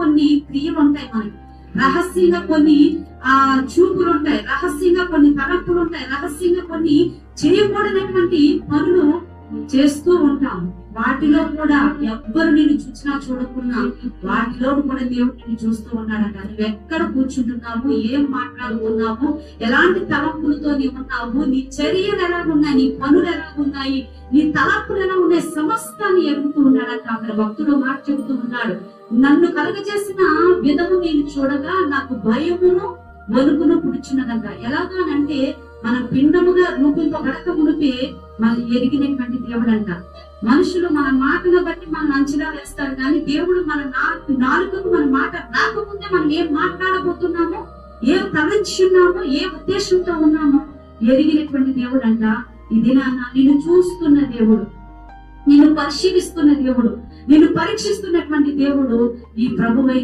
కొన్ని క్రియలు ఉంటాయి, మనకి రహస్యంగా కొన్ని చూపులు ఉంటాయి, రహస్యంగా కొన్ని తలంపులు ఉంటాయి, రహస్యంగా కొన్ని చేయకూడనటువంటి పనులు చేస్తూ ఉంటాం. వాటిలో కూడా ఎవ్వరు నేను చూసినా చూడకున్నా వాటిలో కూడా దేవుడు నిన్ను చూస్తూ ఉన్నాడంట. నువ్వు ఎక్కడ కూర్చుంటున్నావు, ఏం మాట్లాడుతున్నావు, ఎలాంటి తలంపులతో నీవు ఉన్నావు, నీ చర్యలు ఎలా ఉన్నాయి, నీ పనులు ఎలా ఉన్నాయి, నీ తలంపులు ఎలా ఉన్నాయి, సమస్తాన్ని ఎరుగుతూ ఉన్నాడంట. అక్కడ భక్తుడు మాట చెబుతూ ఉన్నాడు, నన్ను కలగజేసిన విధము నేను చూడగా నాకు భయమును వణుకును పుడుచున్నదంట. ఎలాగానంటే మన పిండముగా రూపింపబడక మునిపే మనం ఎరిగినటువంటి దేవుడు అంట. మనుషులు మన మాటను బట్టి మనం అంచనా వేస్తారు, కానీ దేవుడు మన నాలుకకు మన మాట రాకముందే మనం ఏం మాట్లాడబోతున్నామో, ఏం తలంచున్నామో, ఏ ఉద్దేశంతో ఉన్నామో ఎరిగినటువంటి దేవుడు అంట. ఇది నిన్ను చూస్తున్న దేవుడు, నిన్ను పరిశీలిస్తున్న దేవుడు, నిన్ను పరీక్షిస్తున్నటువంటి దేవుడు ఈ ప్రభువైన